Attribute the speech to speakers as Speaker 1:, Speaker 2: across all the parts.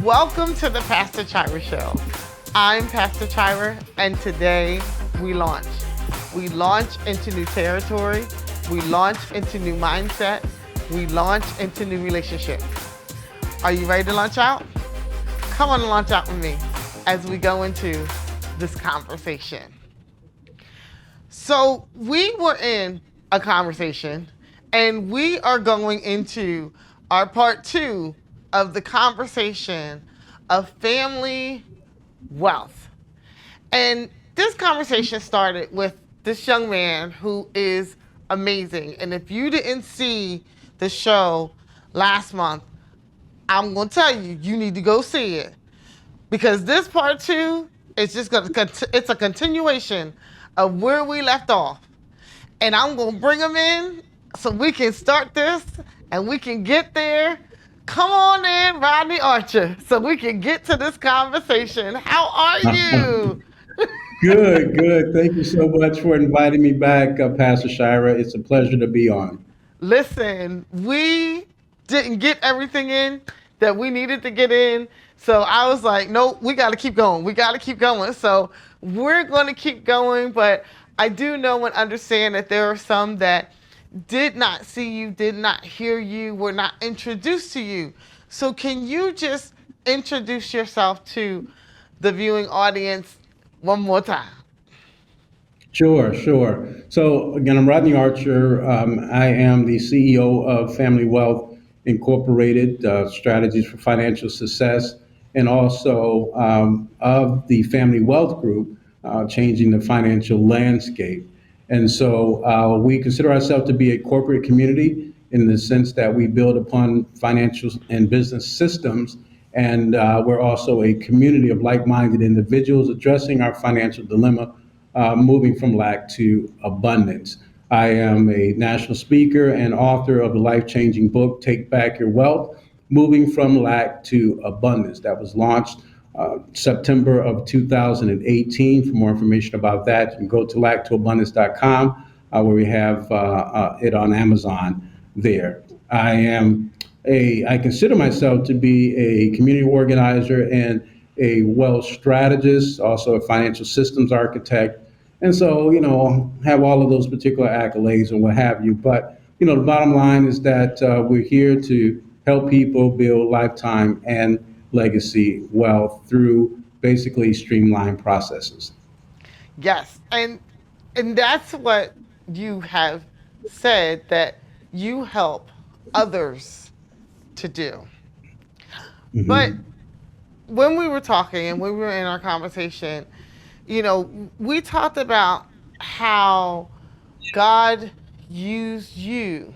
Speaker 1: Welcome to the Pastor Chira Show. I'm Pastor Chira, and today we launch. We launch into new territory. We launch into new mindset. We launch into new relationships. Are you ready to launch out? Come on and launch out with me as we go into this conversation. So we were in a conversation, and we are going into our part 2 of the conversation of family wealth. And this conversation started with this young man who is amazing. And if you didn't see the show last month, I'm going to tell you, you need to go see it. Because this part 2 is just going to, it's a continuation of where we left off. And I'm going to bring him in so we can start this and we can get there. Come on in, Rodney Archer, so we can get to this conversation. How are you?
Speaker 2: Good, good. Thank you so much for inviting me back, Pastor Shira. It's a pleasure to be on.
Speaker 1: Listen, we didn't get everything in that we needed to get in. So I was like, no, we got to keep going. We got to keep going. So we're going to keep going. But I do know and understand that there are some that did not see you, did not hear you, were not introduced to you. So can you just introduce yourself to the viewing audience one more time?
Speaker 2: Sure, sure. So again, I'm Rodney Archer. I am the CEO of Family Wealth Incorporated, Strategies for Financial Success, and also of the Family Wealth Group, Changing the Financial Landscape. And so we consider ourselves to be a corporate community in the sense that we build upon financial and business systems. And we're also a community of like-minded individuals addressing our financial dilemma, moving from lack to abundance. I am a national speaker and author of the life-changing book, Take Back Your Wealth, Moving from Lack to Abundance. That was launched September of 2018. For more information about that, you can go to lacktoabundance.com, where we have it on Amazon there. I consider myself to be a community organizer and a wealth strategist, also a financial systems architect. And so, have all of those particular accolades and what have you. But, the bottom line is that we're here to help people build lifetime and legacy wealth through basically streamlined processes.
Speaker 1: Yes, and that's what you have said that you help others to do. But when we were talking and when we were in our conversation, we talked about how God used you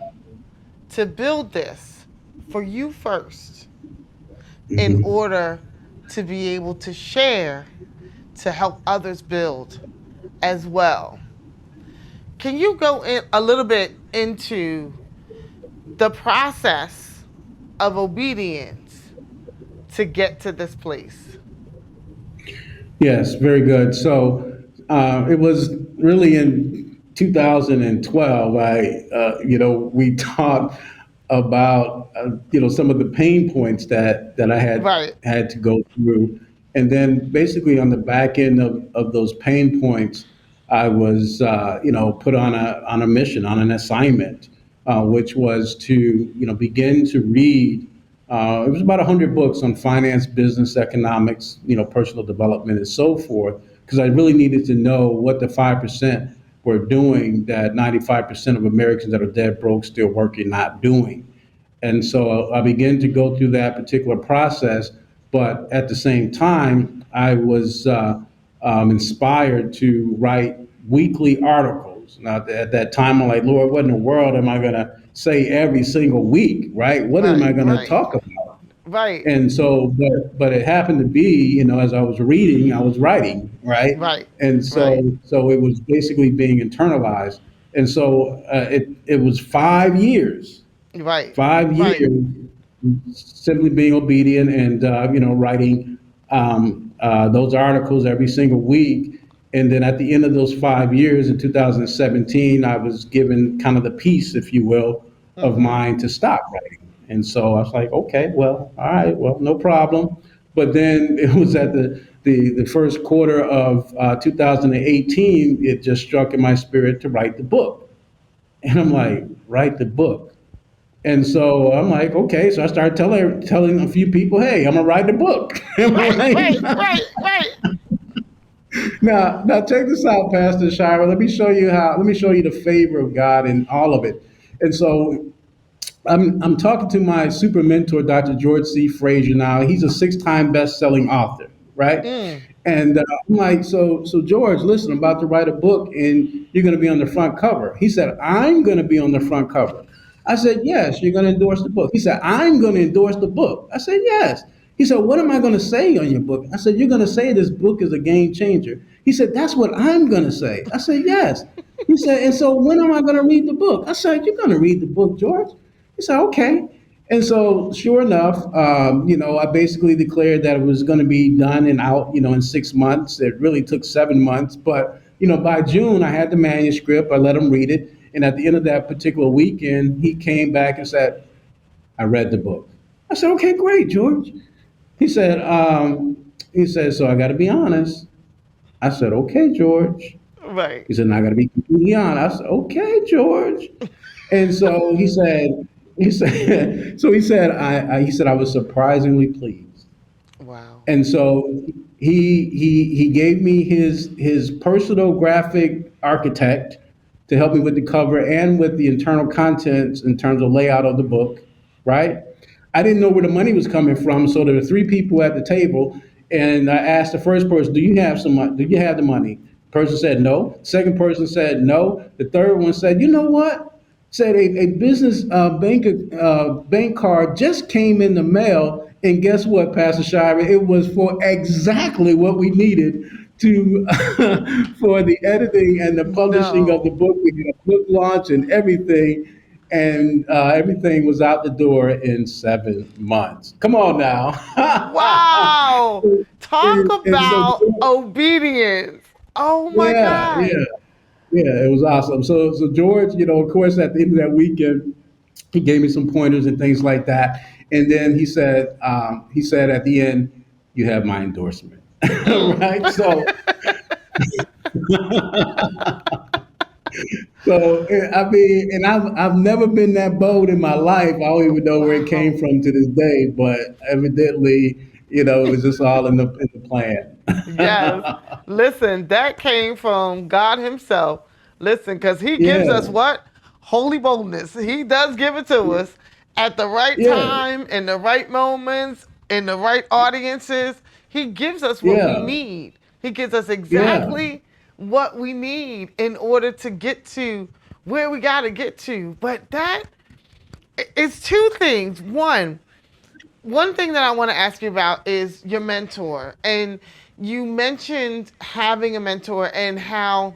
Speaker 1: to build this for you first in order to be able to share, to help others build as well. Can you go in a little bit into the process of obedience to get to this place?
Speaker 2: Yes, very good. So it was really in 2012. We talked about some of the pain points that I
Speaker 1: Right.
Speaker 2: had to go through, and then basically on the back end of those pain points, I was put on a mission, on an assignment, which was to begin to read. It was about 100 books on finance, business, economics, personal development, and so forth, because I really needed to know what the 5% were doing that 95% of Americans that are dead broke, still working, not doing. And so I began to go through that particular process, but at the same time, I was inspired to write weekly articles. Now, at that time, I'm like, Lord, what in the world am I going to say every single week, right? What am I going to talk about?
Speaker 1: Right.
Speaker 2: And so, but it happened to be, as I was reading, I was writing, right?
Speaker 1: Right.
Speaker 2: And so,
Speaker 1: Right.
Speaker 2: so it was basically being internalized. And so it was 5 years,
Speaker 1: Right.
Speaker 2: 5 years,
Speaker 1: Right.
Speaker 2: simply being obedient and writing those articles every single week. And then at the end of those 5 years, in 2017, I was given kind of the peace, if you will, of
Speaker 1: Mm-hmm.
Speaker 2: mine to stop writing. And so I was like, okay, well, all right, well, no problem. But then it was at the first quarter of 2018, it just struck in my spirit to write the book. And I'm like, write the book. And so I'm like, okay. So I started telling a few people, hey, I'm gonna write the book.
Speaker 1: Right,
Speaker 2: Right?
Speaker 1: right, right, right.
Speaker 2: Now check this out, Pastor Shira. Let me show you how. Let me show you the favor of God in all of it. And so I'm talking to my super mentor, Dr. George C. Frazier. Now he's a six-time best-selling author, right?
Speaker 1: Mm.
Speaker 2: And I'm like, so George, listen, I'm about to write a book, and you're going to be on the front cover. He said, I'm going to be on the front cover. I said, yes, you're going to endorse the book. He said, I'm going to endorse the book. I said, yes. He said, what am I going to say on your book? I said, you're going to say this book is a game changer. He said, that's what I'm going to say. I said, yes. He said, and so when am I going to read the book? I said, you're going to read the book, George. He said, okay. And so, sure enough, I basically declared that it was going to be done and out, in 6 months. It really took 7 months, but by June, I had the manuscript. I let him read it, and at the end of that particular weekend, he came back and said, "I read the book." I said, "Okay, great, George." He said, "So I got to be honest." I said, "Okay, George."
Speaker 1: Right.
Speaker 2: He said, "Now I got to be completely honest." I said, "Okay, George." And so he said, I was surprisingly pleased.
Speaker 1: Wow.
Speaker 2: And so he gave me his personal graphic architect to help me with the cover and with the internal contents in terms of layout of the book, right? I didn't know where the money was coming from, so there were three people at the table, and I asked the first person, "Do you have some money? Do you have the money?" The person said no. Second person said no. The third one said, "You know what?" Said a business bank card just came in the mail, and guess what, Pastor Shire? It was for exactly what we needed to for the editing and the publishing of the
Speaker 1: No.
Speaker 2: book. We had a book launch and everything, and everything was out the door in 7 months. Come on now.
Speaker 1: Wow. Talk
Speaker 2: And so,
Speaker 1: about obedience. Oh my
Speaker 2: yeah,
Speaker 1: God.
Speaker 2: yeah. Yeah, it was awesome. So George, of course, at the end of that weekend, he gave me some pointers and things like that. And then he said at the end, "You have my endorsement."
Speaker 1: Mm.
Speaker 2: Right? So I mean, and I've never been that bold in my life. I don't even know where it came
Speaker 1: Wow.
Speaker 2: from to this day, but evidently, it was just all in the plan.
Speaker 1: Yes. Listen, that came from God Himself. Listen, because He gives us
Speaker 2: Yeah,
Speaker 1: what? Holy boldness. He does give it to us at the right
Speaker 2: yeah,
Speaker 1: time, in the right moments, in the right audiences. He gives us what we
Speaker 2: yeah,
Speaker 1: need. He gives us
Speaker 2: yeah,
Speaker 1: exactly what we need in order to get to where we got to get to. But that is two things. One thing that I want to ask you about is your mentor. And you mentioned having a mentor and how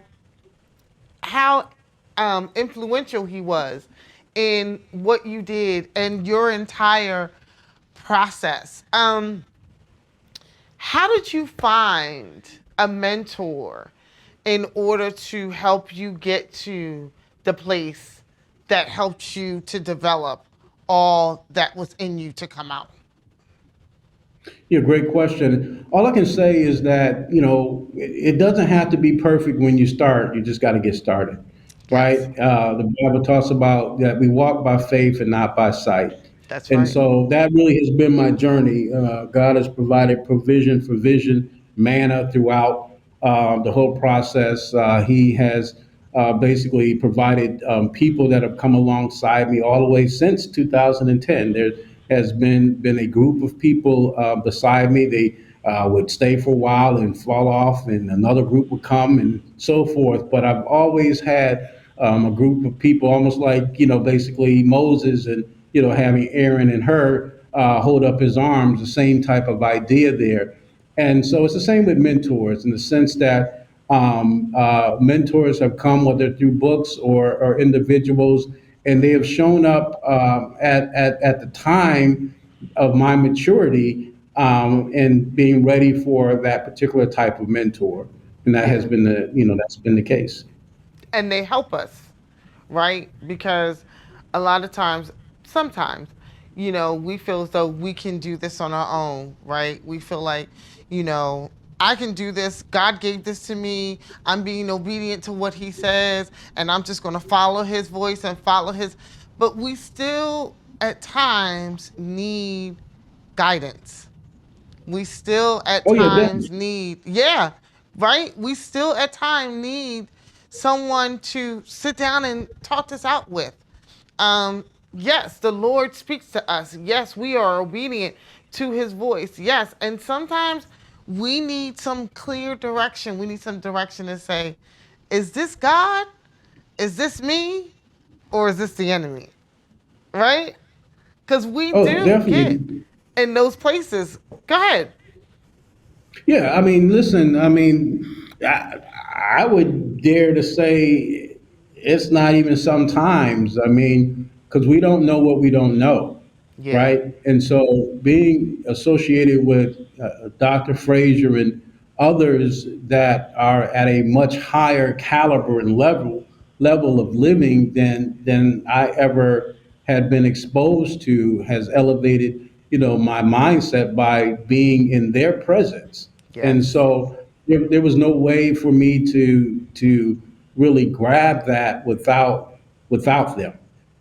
Speaker 1: influential he was in what you did and your entire process. How did you find a mentor in order to help you get to the place that helped you to develop all that was in you to come out?
Speaker 2: yeah. Great question. All I can say is that it doesn't have to be perfect when you start. You just got to get started, right?
Speaker 1: Yes,
Speaker 2: The Bible talks about that we walk by faith and not by sight.
Speaker 1: that's
Speaker 2: And
Speaker 1: right.
Speaker 2: so that really has been my journey. God has provided provision for vision, manna throughout the whole process. He has basically provided people that have come alongside me all the way since 2010. There has been a group of people beside me. They would stay for a while and fall off, and another group would come and so forth. But I've always had a group of people, almost like basically Moses and having Aaron and her hold up his arms, the same type of idea there. And so it's the same with mentors in the sense that mentors have come, whether through books or individuals, and they have shown up at the time of my maturity and being ready for that particular type of mentor. And that has
Speaker 1: Yeah.
Speaker 2: been that's been the case.
Speaker 1: And they help us, right? Because a lot of times, sometimes, we feel as though we can do this on our own, right? We feel like, you know, I can do this. God gave this to me. I'm being obedient to what he says, and I'm just going to follow his voice and follow his. But we still, at times, need guidance. We still, at
Speaker 2: Oh yeah,
Speaker 1: times,
Speaker 2: definitely.
Speaker 1: need, yeah, right? We still, at times, need someone to sit down and talk this out with. Yes, the Lord speaks to us. Yes, we are obedient to his voice. Yes, and sometimes we need some clear direction. We need some direction to say, is this God? Is this me? Or is this the enemy? Right? Because we
Speaker 2: Oh,
Speaker 1: do get
Speaker 2: definitely.
Speaker 1: in those places. Go ahead.
Speaker 2: Yeah, I mean, listen, I mean, I, I would dare to say it's not even sometimes. I mean, because we don't know what we don't know,
Speaker 1: Yeah.
Speaker 2: right? And so being associated with Dr. Frazier and others that are at a much higher caliber and level of living than I ever had been exposed to has elevated, my mindset by being in their presence. And
Speaker 1: Yes.
Speaker 2: so there was no way for me to really grab that without them.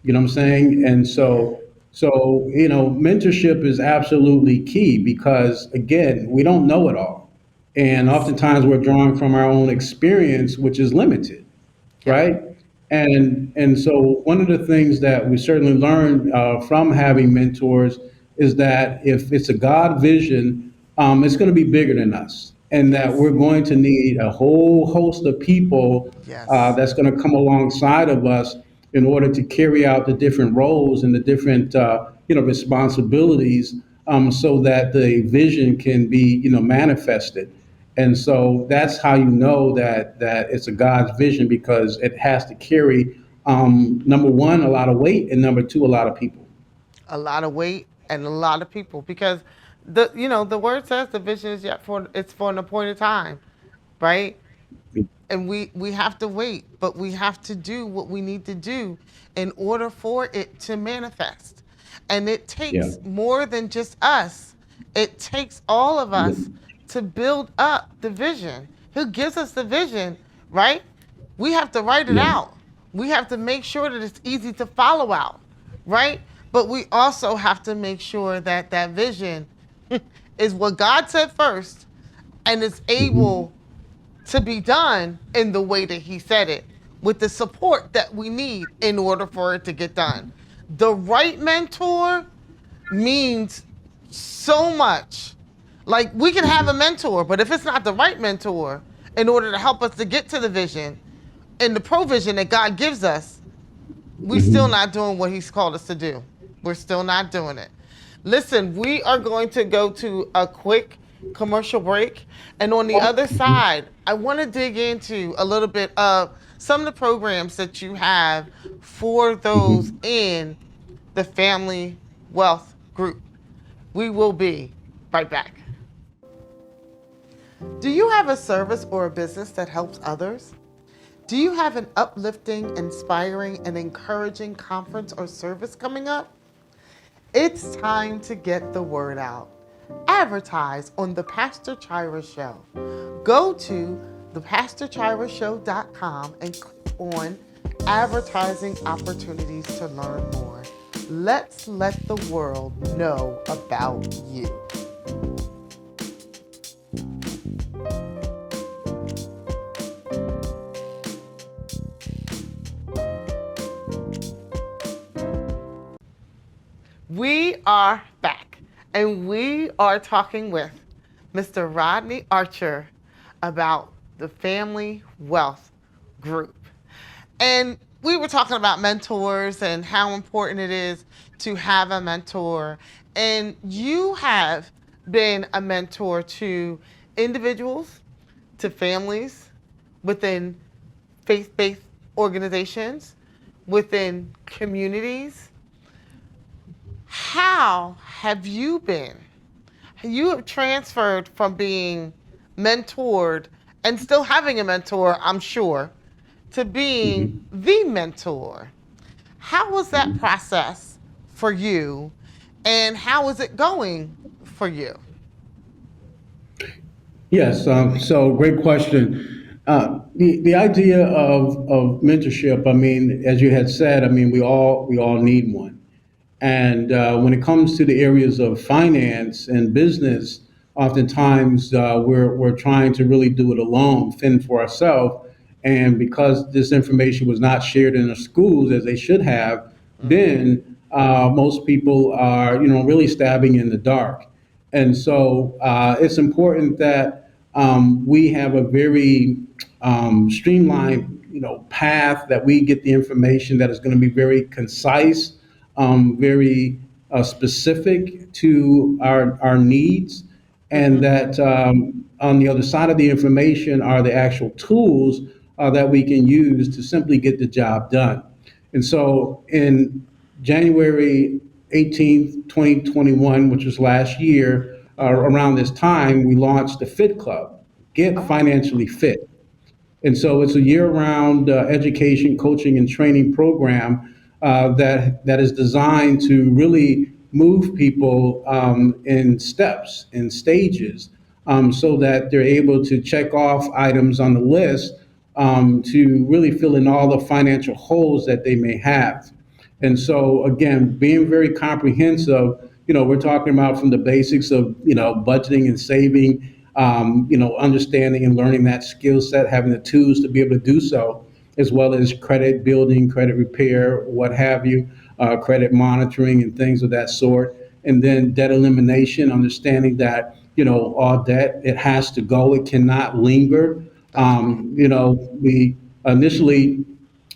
Speaker 2: You know what I'm saying? And
Speaker 1: Yeah.
Speaker 2: so mentorship is absolutely key because again, we don't know it all. And
Speaker 1: Yes.
Speaker 2: oftentimes we're drawing from our own experience, which is limited,
Speaker 1: Yep.
Speaker 2: right? And so one of the things that we certainly learned from having mentors is that if it's a God vision, it's going to be bigger than us, and that we're
Speaker 1: Yes.
Speaker 2: going to need a whole host of people
Speaker 1: Yes.
Speaker 2: that's going to come alongside of us in order to carry out the different roles and the different responsibilities, so that the vision can be manifested. And so that's how you know that it's a God's vision because it has to carry number one, a lot of weight, and number two, a lot of people.
Speaker 1: A lot of weight and a lot of people because the word says the vision is yet for it's for an appointed time, right? And we have to wait, but we have to do what we need to do in order for it to manifest. And it
Speaker 2: Yeah.
Speaker 1: takes more than just us. It takes all of
Speaker 2: Yeah.
Speaker 1: us to build up the vision. Who gives us the vision, right? We have to write it
Speaker 2: Yeah.
Speaker 1: out. We have to make sure that it's easy to follow out, right? But we also have to make sure that that vision is what God said first and is
Speaker 2: Hmm.
Speaker 1: able to be done in the way that he said it with the support that we need in order for it to get done. The right mentor means so much. Like we can have a mentor, but if it's not the right mentor in order to help us to get to the vision and the provision that God gives us, we still
Speaker 2: Hmm.
Speaker 1: not doing what he's called us to do. We're still not doing it. Listen, we are going to go to a quick commercial break. And on the other side, I want to dig into a little bit of some of the programs that you have for those
Speaker 2: Hmm.
Speaker 1: in the family wealth group. We will be right back. Do you have a service or a business that helps others? Do you have an uplifting, inspiring, and encouraging conference or service coming up? It's time to get the word out. Advertise on The Pastor Chira Show. Go to thepastorchirashow.com and click on advertising opportunities to learn more. Let's let the world know about you. We are back and we are talking with Mr. Rodney Archer about the Family Wealth Group. And we were talking about mentors and how important it is to have a mentor. And you have been a mentor to individuals, to families, within faith based organizations, within communities. How have you been? You have transferred from being mentored and still having a mentor, I'm sure, to being
Speaker 2: Hmm.
Speaker 1: the mentor. How was that
Speaker 2: Hmm.
Speaker 1: process for you? And how is it going for you?
Speaker 2: Yes, so great question. The idea of mentorship, I mean, as you had said, I mean, we all need one. And when it comes to the areas of finance and business, oftentimes we're trying to really do it alone, fend for ourselves. And because this information was not shared in the schools as they should have
Speaker 1: Mm-hmm.
Speaker 2: been, most people are, really stabbing in the dark. And so it's important that we have a very streamlined, path that we get the information that is going to be very concise, very specific to our needs, and
Speaker 1: Mm-hmm.
Speaker 2: that on the other side of the information are the actual tools that we can use to simply get the job done. And so in January 18th, 2021, which was last year,
Speaker 1: Mm-hmm.
Speaker 2: around this time, we launched the Fit Club, Get
Speaker 1: Oh,
Speaker 2: Financially Fit. And so it's a year-round education, coaching, and training program that is designed to really move people in steps, in stages, so that they're able to check off items on the list to really fill in all the financial holes that they may have. And so, again, being very comprehensive, we're talking about from the basics of, budgeting and saving, understanding and learning that skill set, having the tools to be able to do so, as well as credit building, credit repair, what have you, credit monitoring and things of that sort. And then debt elimination, understanding that, all debt, it has to go, it cannot linger.
Speaker 1: that's right.
Speaker 2: We initially,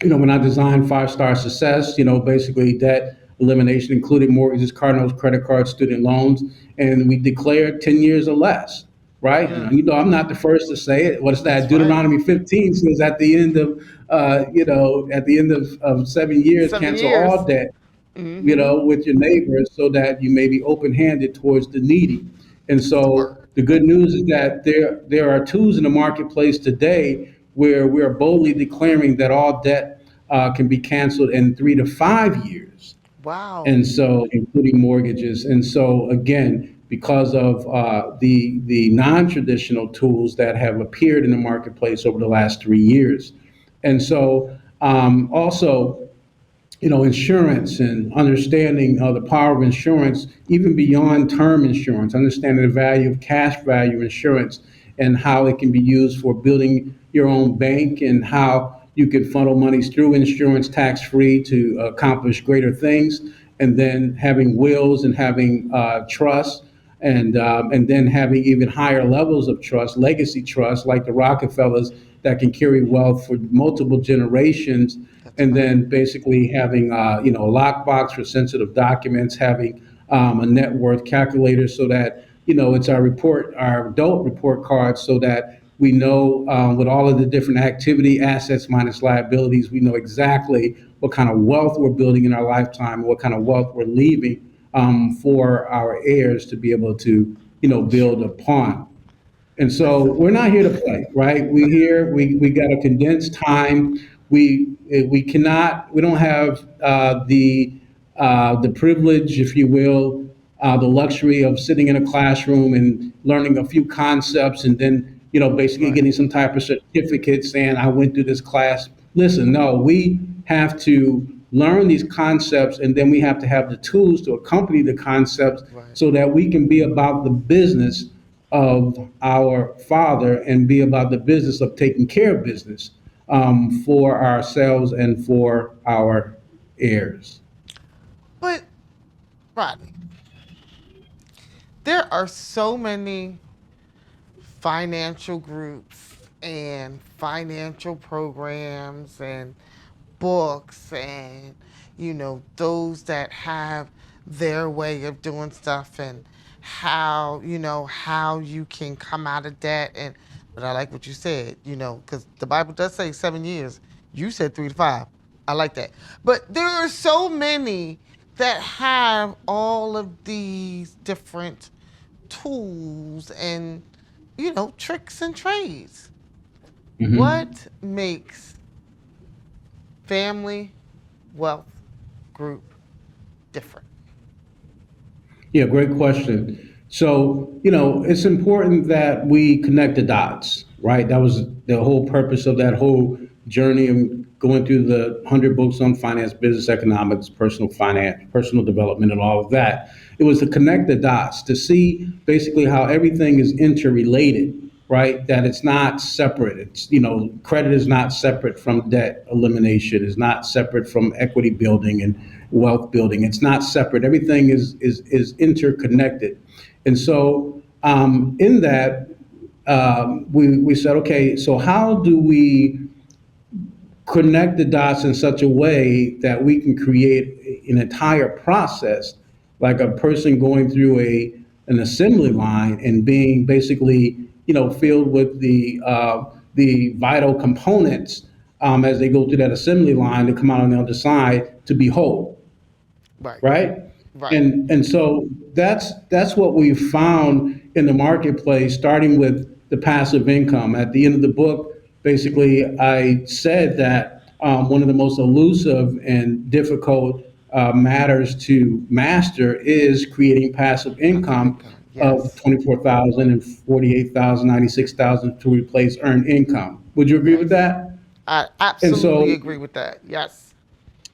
Speaker 2: when I designed Five Star Success, basically debt elimination, including mortgages, car notes, credit cards, student loans, and we declared 10 years or less, right? And
Speaker 1: Mm,
Speaker 2: I'm not the first to say it. What's that?
Speaker 1: that's right.
Speaker 2: Deuteronomy 15 says at the end of 7 years,
Speaker 1: 7
Speaker 2: cancel
Speaker 1: years.
Speaker 2: all debt,
Speaker 1: Mm-hmm.
Speaker 2: with your neighbors so that you may be open-handed towards the needy. And
Speaker 1: That's the
Speaker 2: so
Speaker 1: word.
Speaker 2: the good news is that there are tools in the marketplace today where we are boldly declaring that all debt can be canceled in 3 to 5 years,
Speaker 1: Wow.
Speaker 2: and so including mortgages. And so again, because of the non-traditional tools that have appeared in the marketplace over the last 3 years, and so also insurance and understanding the power of insurance, even beyond term insurance, understanding the value of cash value insurance and how it can be used for building your own bank and how you can funnel monies through insurance tax free to accomplish greater things. And then having wills and having trust and then having even higher levels of trust, legacy trust, like the Rockefellers, that can carry wealth for multiple generations,
Speaker 1: That's
Speaker 2: and
Speaker 1: right.
Speaker 2: then basically having a lockbox for sensitive documents, having a net worth calculator so that it's our adult report card, so that we know with all of the different activity, assets minus liabilities, we know exactly what kind of wealth we're building in our lifetime, what kind of wealth we're leaving for our heirs to be able to build upon. And so
Speaker 1: Listen.
Speaker 2: we're not here to play, right? We got a condensed time. We don't have the privilege, if you will, the luxury of sitting in a classroom and learning a few concepts and then, basically
Speaker 1: Right.
Speaker 2: getting some type of certificate saying I went through this class. Listen, no, we have to learn these concepts, and then we have to have the tools to accompany the concepts
Speaker 1: Right.
Speaker 2: so that we can be about the business of our Father and be about the business of taking care of business for ourselves and for our heirs.
Speaker 1: But Rodney, there are so many financial groups and financial programs and books and those that have their way of doing stuff and how you can come out of debt. And but I like what you said, because the Bible does say 7 years. You said 3 to 5. I like that. But there are so many that have all of these different tools and tricks and trades.
Speaker 2: Hmm.
Speaker 1: What makes family wealth group different?
Speaker 2: Yeah, great question. So, it's important that we connect the dots, right? That was the whole purpose of that whole journey of going through the 100 books on finance, business economics, personal finance, personal development, and all of that. It was to connect the dots, to see basically how everything is interrelated, right? That it's not separate. Credit is not separate from debt elimination, is not separate from equity building and wealth building. It's not separate. Everything is interconnected. And so, in that, we said, okay, so how do we connect the dots in such a way that we can create an entire process, like a person going through an assembly line and being basically, filled with the vital components, as they go through that assembly line to come out on the other side to be whole,
Speaker 1: Right.
Speaker 2: right?
Speaker 1: Right.
Speaker 2: And so that's what we found in the marketplace, starting with the passive income. At the end of the book, basically, I said that one of the most elusive and difficult matters to master is creating passive
Speaker 1: Passive
Speaker 2: income
Speaker 1: income.
Speaker 2: of
Speaker 1: Yes.
Speaker 2: 24,000 and 48,000, 96,000 to replace earned income. Would you agree with
Speaker 1: Yes.
Speaker 2: that?
Speaker 1: I
Speaker 2: And
Speaker 1: absolutely
Speaker 2: so
Speaker 1: agree with that. Yes.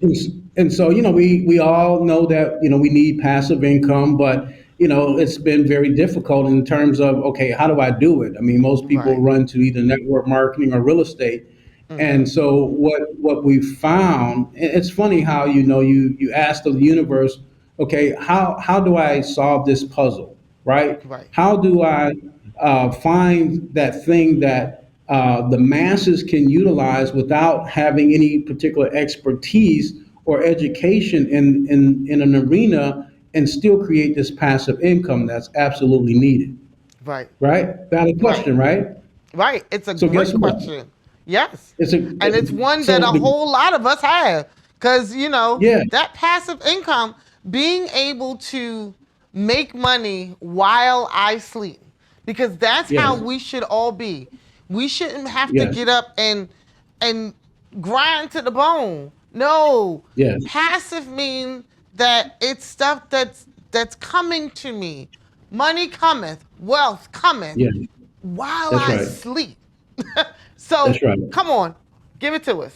Speaker 2: and, and so, we all know that, we need passive income, but, it's been very difficult in terms of, okay, how do I do it? I mean, most people
Speaker 1: Right.
Speaker 2: run to either network marketing or real estate.
Speaker 1: Mm-hmm.
Speaker 2: And so what we found, it's funny how, you ask the universe, okay, how do I solve this puzzle, right?
Speaker 1: Right.
Speaker 2: How do I find that thing that the masses can utilize without having any particular expertise or education in an arena, and still create this passive income that's absolutely needed,
Speaker 1: Right.
Speaker 2: right? Valid
Speaker 1: Right.
Speaker 2: question, right?
Speaker 1: Right. It's a
Speaker 2: So guess
Speaker 1: great
Speaker 2: what?
Speaker 1: question. Yes.
Speaker 2: It's a
Speaker 1: And it's one that a
Speaker 2: so the
Speaker 1: whole lot of us have. Because,
Speaker 2: yeah,
Speaker 1: that passive income, being able to make money while I sleep, because that's how
Speaker 2: yes,
Speaker 1: we should all be. We shouldn't have to
Speaker 2: yes,
Speaker 1: get up and grind to the bone. No.
Speaker 2: yes,
Speaker 1: Passive means that it's stuff that's coming to me. Money cometh, wealth cometh
Speaker 2: yes.
Speaker 1: while
Speaker 2: That's
Speaker 1: I
Speaker 2: right.
Speaker 1: sleep. So
Speaker 2: That's right.
Speaker 1: come on, give it to us.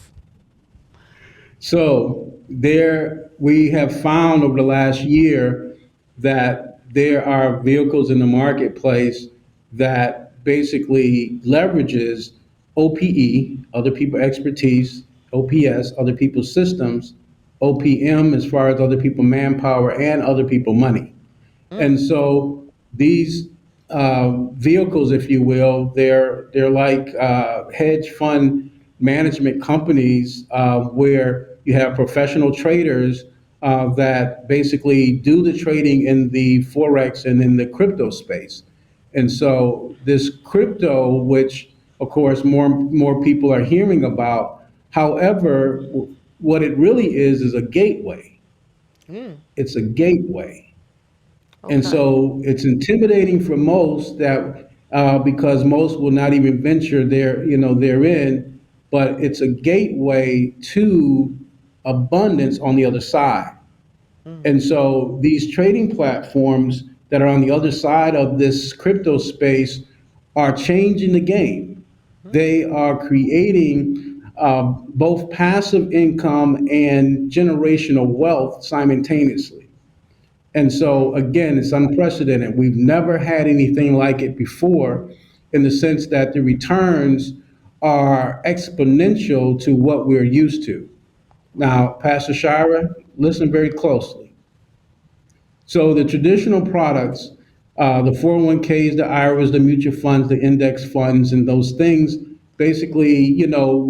Speaker 2: So there, we have found over the last year that there are vehicles in the marketplace that basically leverages OPE, other people expertise, OPS, other people's systems, OPM as far as other people manpower and other people money.
Speaker 1: Mm,
Speaker 2: And so these vehicles, if you will, they're like hedge fund management companies, where you have professional traders that basically do the trading in the forex and in the crypto space. And so this crypto, which of course more people are hearing about, however, what it really is a gateway.
Speaker 1: mm,
Speaker 2: It's a gateway. And
Speaker 1: okay.
Speaker 2: so it's intimidating for most, that because most will not even venture there, therein, but it's a gateway to abundance on the other side.
Speaker 1: Mm,
Speaker 2: And so these trading platforms that are on the other side of this crypto space are changing the game.
Speaker 1: mm,
Speaker 2: They are creating both passive income and generational wealth simultaneously. And so,
Speaker 1: mm,
Speaker 2: again, it's unprecedented. We've never had anything like it before, in the sense that the returns are exponential to what we're used to.
Speaker 1: mm,
Speaker 2: Now, Pastor Shira, listen very closely. So, the traditional products, the 401ks, the IRAs, the mutual funds, the index funds, and those things, basically,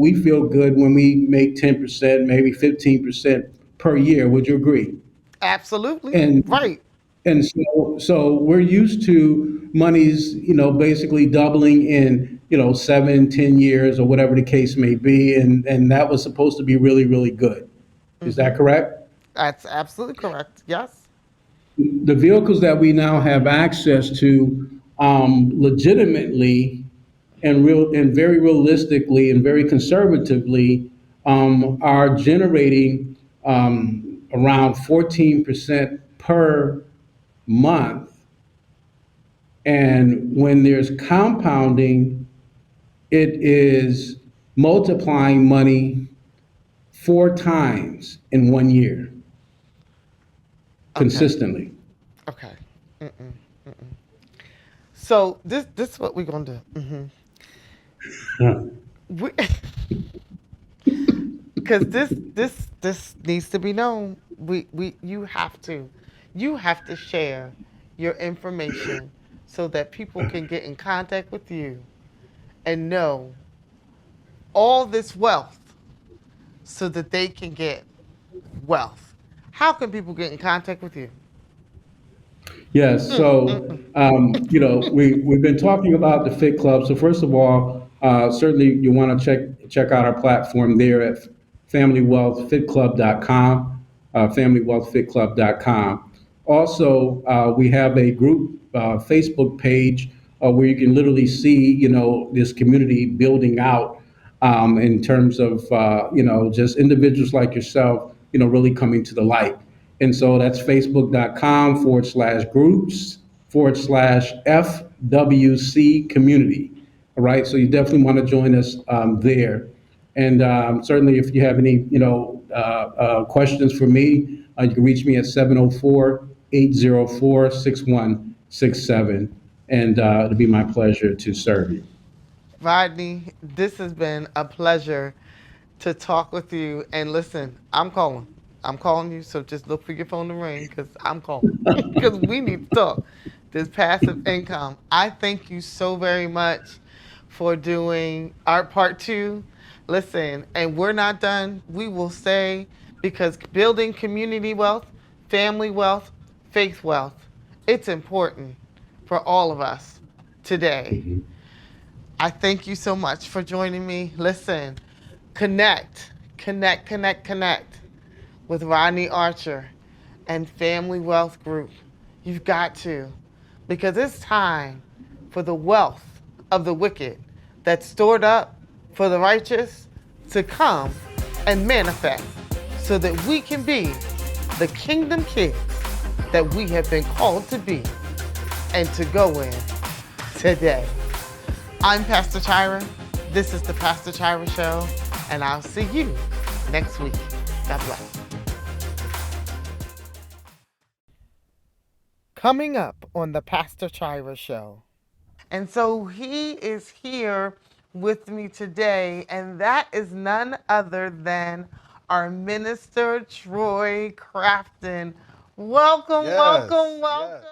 Speaker 2: we feel good when we make 10%, maybe 15% per year. Would you agree?
Speaker 1: absolutely.
Speaker 2: And
Speaker 1: Right.
Speaker 2: so we're used to monies, basically doubling in, 7, 10 years or whatever the case may be. And that was supposed to be really, really good. Is
Speaker 1: Mm-hmm.
Speaker 2: that correct?
Speaker 1: That's absolutely correct. Yes.
Speaker 2: The vehicles that we now have access to, legitimately and very realistically and very conservatively, are generating around 14% per month. And when there's compounding, it is multiplying money 4 times in 1 year
Speaker 1: Okay.
Speaker 2: consistently.
Speaker 1: Okay. Mm-mm. So this is what we're gonna do. We, because this needs to be known. We you have to share your information so that people can get in contact with you and know all this wealth so that they can get wealth. How can people get in contact with you?
Speaker 2: Yes. So, we've been talking about the Fit Club. So first of all, certainly you want to check out our platform there at familywealthfitclub.com, familywealthfitclub.com. Also, we have a group Facebook page where you can literally see, this community building out in terms of, just individuals like yourself, really coming to the light. And so that's facebook.com/groups/FWC community. All right. So you definitely want to join us there. And certainly, if you have any, questions for me, you can reach me at 704-804-6167. And it'll be my pleasure to serve you.
Speaker 1: Rodney, this has been a pleasure to talk with you. And listen, I'm calling. I'm calling you, so just look for your phone to ring because I'm calling. Because we need to talk. This passive income. I thank you so very much for doing art part two. Listen, and we're not done. We will stay because building community wealth, family wealth, faith wealth, it's important for all of us today.
Speaker 2: Mhm.
Speaker 1: I thank you so much for joining me. Listen, connect with Rodney Archer and Family Wealth Group. You've got to, because it's time for the wealth of the wicked that's stored up for the righteous to come and manifest so that we can be the kingdom kids that we have been called to be and to go in today. I'm Pastor Tyra. This is the Pastor Tyra Show, and I'll see you next week. God bless. Coming up on the Pastor Tyra Show. And so he is here with me today, and that is none other than our minister, Troy Crafton. Welcome,
Speaker 3: Yes,
Speaker 1: welcome,
Speaker 3: yes.
Speaker 1: welcome.